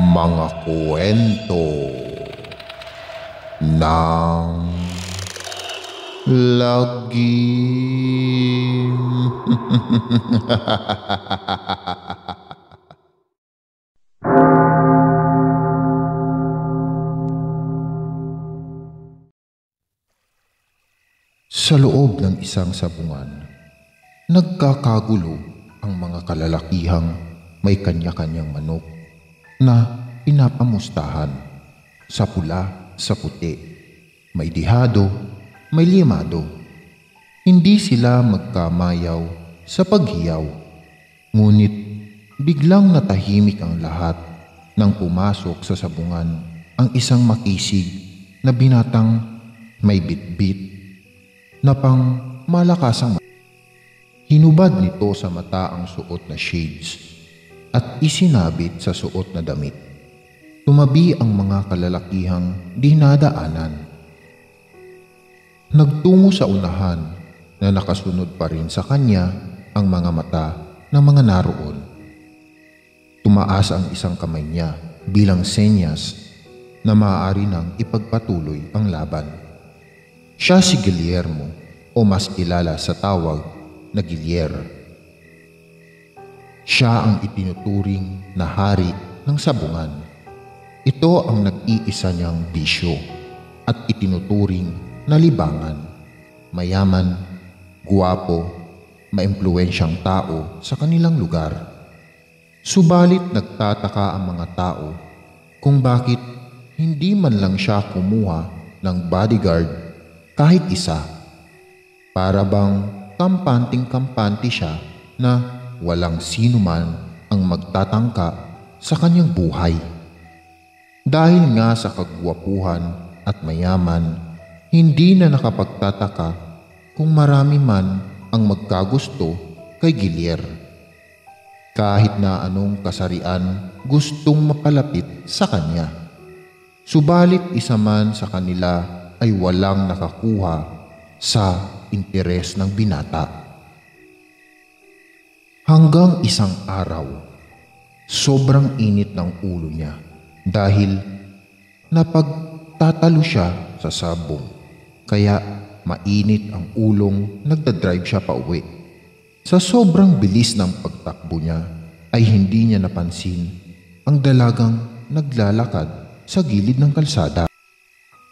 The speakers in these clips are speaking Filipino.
Mga kwento ng lagim. Sa loob ng isang sabungan, nagkakagulo ang mga kalalakihang may kanya-kanyang manok na pinapamustahan, sa pula, sa puti, may dihado, may limado. Hindi sila magkamayaw sa paghiyaw, ngunit biglang natahimik ang lahat nang pumasok sa sabungan ang isang makisig na binatang may bitbit na pang malakasang hinubad nito sa mata ang suot na shades at isinabit sa suot na damit. Tumabi ang mga kalalakihang dinadaanan. Nagtungo sa unahan na nakasunod pa rin sa kanya ang mga mata ng mga naroon. Tumaas ang isang kamay niya bilang senyas na maaari nang ipagpatuloy ang laban. Siya si Guillermo, o mas kilala sa tawag na Guillier. Siya ang itinuturing na hari ng sabungan. Ito ang nag-iisa niyang bisyo at itinuturing na libangan. Mayaman, guwapo, maimpluwensyang tao sa kanilang lugar. Subalit nagtataka ang mga tao kung bakit hindi man lang siya kumuha ng bodyguard kahit isa. Para bang kampanting-kampante siya na walang sino man ang magtatangka sa kanyang buhay. Dahil nga sa kagwapuhan at mayaman, hindi na nakapagtataka kung marami man ang magkagusto kay Guillier. Kahit na anong kasarian gustong mapalapit sa kanya. Subalit isa man sa kanila ay walang nakakuha sa interes ng binata. Hanggang isang araw, sobrang init ng ulo niya dahil napagtatalo siya sa sabong, kaya mainit ang ulong nagdadrive siya pa uwi. Sa sobrang bilis ng pagtakbo niya ay hindi niya napansin ang dalagang naglalakad sa gilid ng kalsada.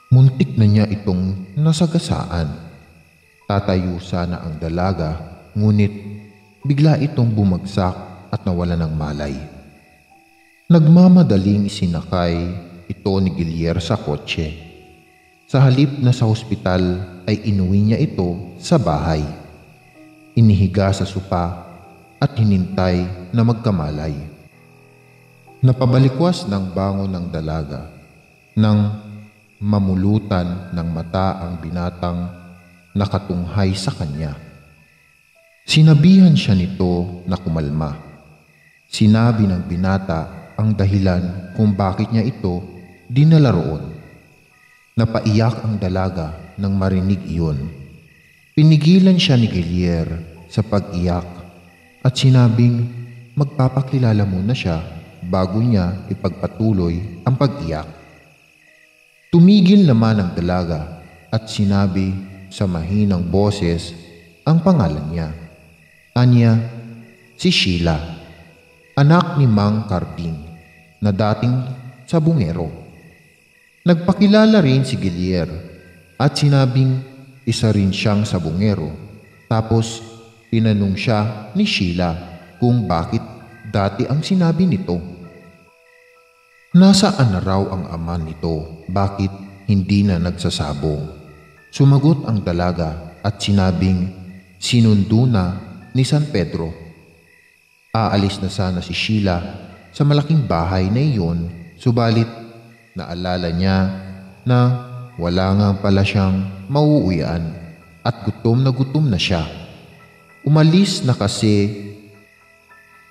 Muntik na niya itong nasagasaan. Tatayo sana ang dalaga, ngunit bigla itong bumagsak at nawala ng malay. Nagmamadaling isinakay ito ni Guillier sa kotse. Sa halip na sa ospital ay inuwi niya ito sa bahay. Inihiga sa sopa at hinintay na magkamalay. Napabalikwas ng bangon ng dalaga nang mamulutan ng mata ang binatang nakatunghay sa kanya. Sinabihan siya nito na kumalma. Sinabi ng binata ang dahilan kung bakit niya ito dinala roon. Napaiyak ang dalaga nang marinig iyon. Pinigilan siya ni Guillier sa pag-iyak at sinabing magpapakilala muna siya bago niya ipagpatuloy ang pag-iyak. Tumigil naman ang dalaga at sinabi sa mahinang boses ang pangalan niya. Anya, si Sheila, anak ni Mang Carding na dating sabungero. Nagpakilala rin si Guillier at sinabing isa rin siyang sabungero. Tapos tinanong siya ni Sheila kung bakit dati ang sinabi nito. Nasaan na raw ang ama nito, bakit hindi na nagsasabong? Sumagot ang dalaga at sinabing sinundo na ni San Pedro. Aalis na sana si Sheila sa malaking bahay na iyon, subalit naalala niya na wala nga pala siyang mauuwian at gutom na siya. Umalis na kasi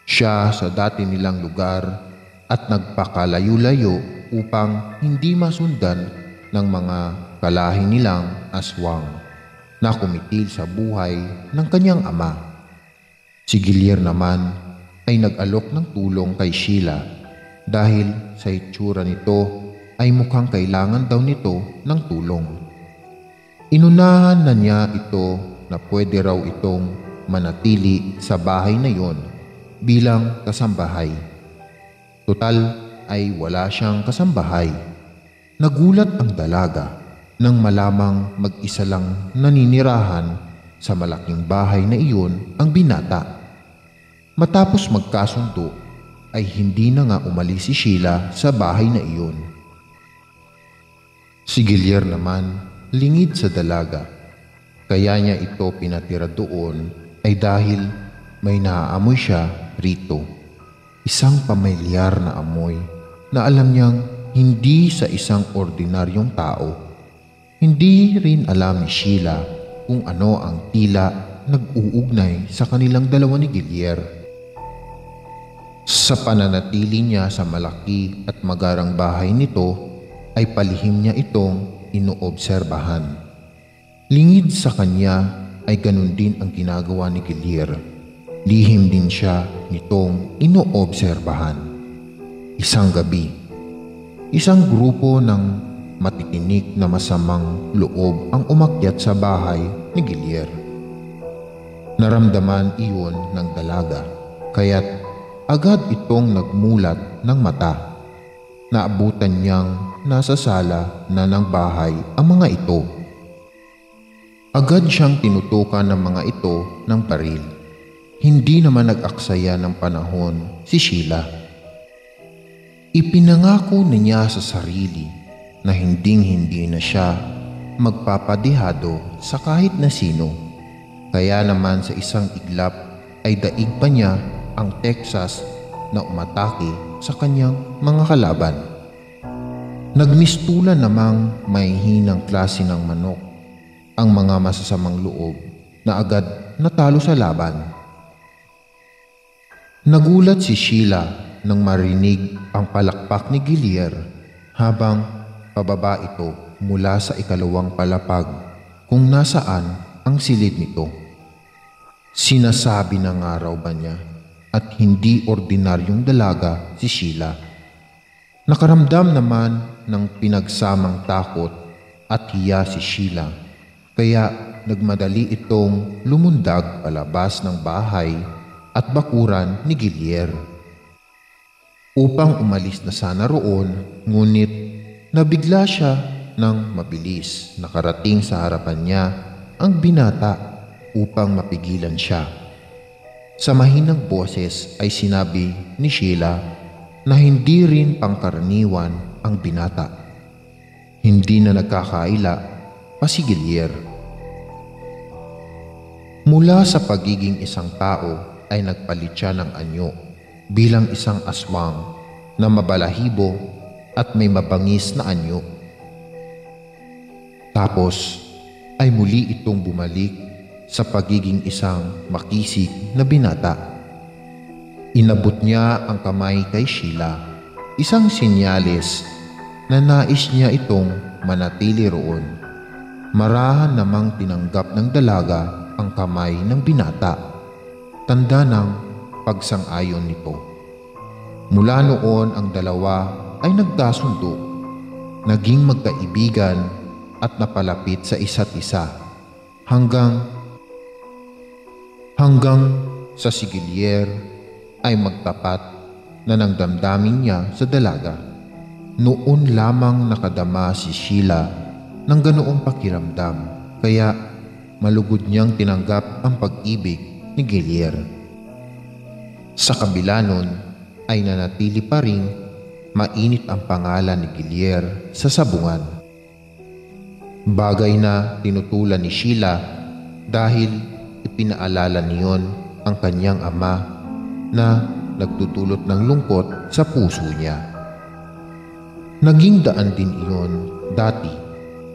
siya sa dati nilang lugar at nagpakalayo-layo upang hindi masundan ng mga kalahi nilang aswang na kumitil sa buhay ng kanyang ama. Si Guillier naman ay nag-alok ng tulong kay Sheila dahil sa itsura nito ay mukhang kailangan daw nito ng tulong. Inunahan na niya ito na pwede raw itong manatili sa bahay na yon bilang kasambahay. Total ay wala siyang kasambahay. Nagulat ang dalaga nang malamang mag-isa lang naninirahan sa malaking bahay na iyon ang binata. Matapos magkasundo ay hindi na nga umalis si Sheila sa bahay na iyon. Si Guillier naman, lingid sa dalaga. Kaya niya ito pinatira doon ay dahil may naaamoy siya rito. Isang pamilyar na amoy na alam niyang hindi sa isang ordinaryong tao. Hindi rin alam ni Sheila kung ano ang tila nag-uugnay sa kanilang dalawa ni Guillier. Sa pananatili niya sa malaki at magarang bahay nito ay palihim niya itong inoobserbahan. Lingid sa kanya ay ganun din ang ginagawa ni Guillier. Lihim din siya nitong inoobserbahan. Isang gabi, isang grupo ng matitinik na masamang loob ang umakyat sa bahay ni Guillier. Naramdaman iyon ng dalaga, kaya't agad itong nagmulat ng mata. Naabutan niyang nasa sala na ng bahay ang mga ito. Agad siyang tinutukan ng mga ito ng baril. Hindi naman nag-aksaya ng panahon si Sheila. Ipinangako niya sa sarili na hinding-hindi na siya magpapadihado sa kahit na sino. Kaya naman sa isang iglap ay daig pa niya ang Texas na umatake sa kanyang mga kalaban. Nagmistulan namang may hinang klase ng manok ang mga masasamang loob na agad natalo sa laban. Nagulat si Sheila nang marinig ang palakpak ni Guillier habang pababa ito mula sa ikalawang palapag kung nasaan ang silid nito. Sinasabi na nga raw ba niya at hindi ordinaryong dalaga si Sheila. Nakaramdam naman ng pinagsamang takot at hiya si Sheila, kaya nagmadali itong lumundag palabas ng bahay at bakuran ni Guillier. Upang umalis na sana roon, ngunit nabigla siya nang mabilis nakarating sa harapan niya ang binata upang mapigilan siya. Sa mahinang boses ay sinabi ni Sheila na hindi rin pangkaraniwan ang binata. Hindi na nagkakaila pa si Guillier. Mula sa pagiging isang tao ay nagpalit siya ng anyo bilang isang aswang na mabalahibo at may mabangis na anyo. Tapos ay muli itong bumalik sa pagiging isang makisig na binata. Inabot niya ang kamay kay Sheila, isang senyales na nais niya itong manatili roon. Marahan namang tinanggap ng dalaga ang kamay ng binata, tanda ng pagsang-ayon nito. Mula noon ang dalawa ay nagkasundo, naging magkaibigan at napalapit sa isa't isa hanggang sa si Guillier ay magtapat na ng damdamin niya sa dalaga. Noon lamang nakadama si Sheila ng ganoong pakiramdam, kaya malugod niyang tinanggap ang pag-ibig ni Guillier. Sa kabila nun ay nanatili pa ring mainit ang pangalan ni Guillier sa sabungan. Bagay na tinutulan ni Sheila dahil ipinaalala niyon ang kanyang ama na nagdudulot ng lungkot sa puso niya. Naging daan din iyon dati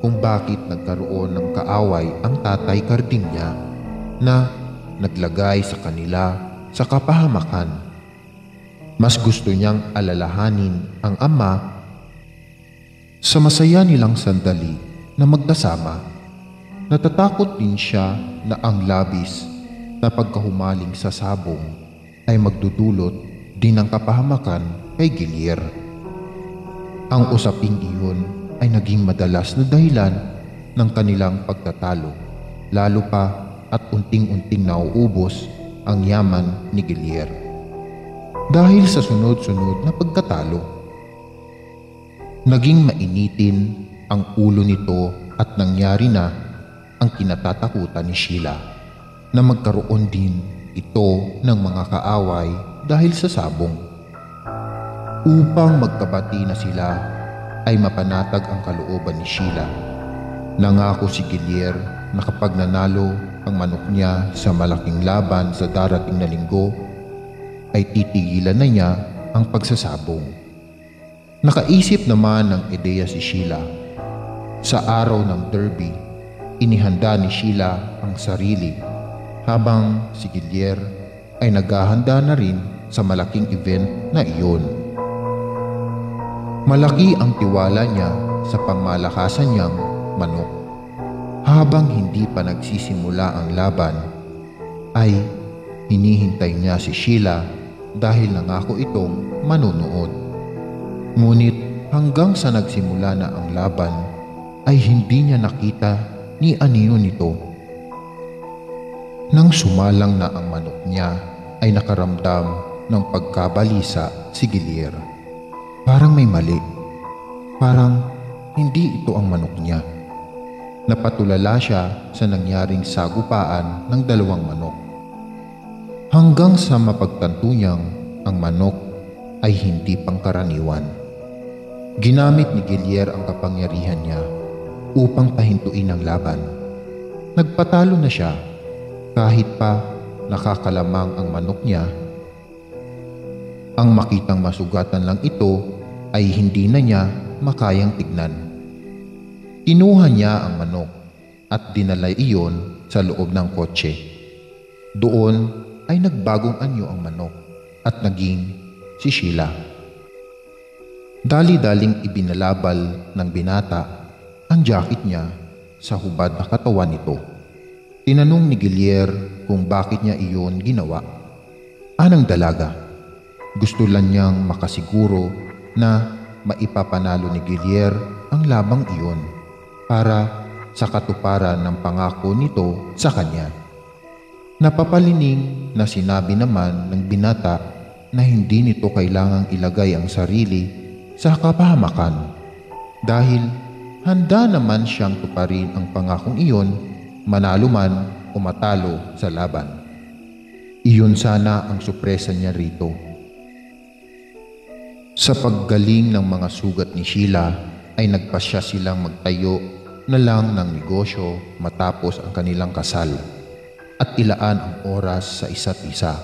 kung bakit nagkaroon ng kaaway ang tatay Carding niya na naglagay sa kanila sa kapahamakan. Mas gusto niyang alalahanin ang ama sa masaya nilang sandali na magkasama. Natatakot din siya na ang labis na pagkahumaling sa sabong ay magdudulot din ng kapahamakan kay Guillier. Ang usaping iyon ay naging madalas na dahilan ng kanilang pagtatalo, lalo pa at unting-unting nauubos ang yaman ni Guillier dahil sa sunod-sunod na pagtatalo. Naging mainitin ang ulo nito at nangyari na ang kinatatakutan ni Sheila na magkaroon din ito ng mga kaaway dahil sa sabong. Upang magkabati na sila ay mapanatag ang kalooban ni Sheila. Nangako si Guillier na kapag nanalo ang manok niya sa malaking laban sa darating na linggo ay titigilan na niya ang pagsasabong. Nakaisip naman ng ideya si Sheila. Sa araw ng derby, inihanda ni Sheila ang sarili habang si Guillier ay naghahanda na rin sa malaking event na iyon. Malaki ang tiwala niya sa pangmalakasan niyang manok. Habang hindi pa nagsisimula ang laban, ay hinihintay niya si Sheila dahil nangako itong manunood. Ngunit hanggang sa nagsimula na ang laban, ay hindi niya nakita ni anino nito. Nang sumalang na ang manok niya, ay nakaramdam ng pagkabalisa si Guillier. Parang may mali. Parang hindi ito ang manok niya. Napatulala siya sa nangyaring sagupaan ng dalawang manok. Hanggang sa mapagtanto niyang ang manok ay hindi pangkaraniwan. Ginamit ni Guillier ang kapangyarihan niya upang pahintuin ang laban. Nagpatalo na siya kahit pa nakakalamang ang manok niya. Ang makitang masugatan lang ito ay hindi na niya makayang tignan. Kinuha niya ang manok at dinala iyon sa loob ng kotse. Doon ay nagbagong anyo ang manok at naging si Sheila. Dali-daling ibinalabal ng binata ang jacket niya sa hubad na katawan nito. Tinanong ni Guillier kung bakit niya iyon ginawa. Anang dalaga, gusto lang niyang makasiguro na maipapanalo ni Guillier ang labang iyon para sa katuparan ng pangako nito sa kanya. Napapalining na sinabi naman ng binata na hindi nito kailangang ilagay ang sarili sa kapahamakan dahil handa naman siyang tuparin ang pangakong iyon, manalo man o matalo sa laban. Iyon sana ang sorpresa niya rito. Sa paggaling ng mga sugat ni Sheila ay nagpasya silang magtayo na lang ng negosyo matapos ang kanilang kasal at ilaan ang oras sa isa't isa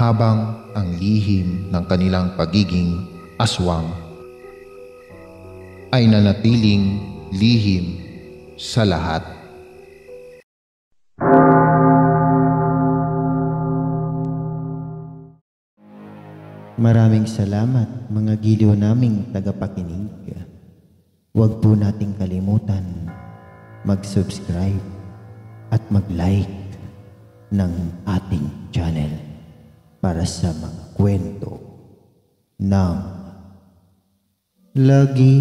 habang ang lihim ng kanilang pagiging aswang ay nanatiling lihim sa lahat. Maraming salamat mga giliw naming tagapakinig. Huwag po nating kalimutan mag-subscribe at mag-like ng ating channel para sa mga kwento ng lagi.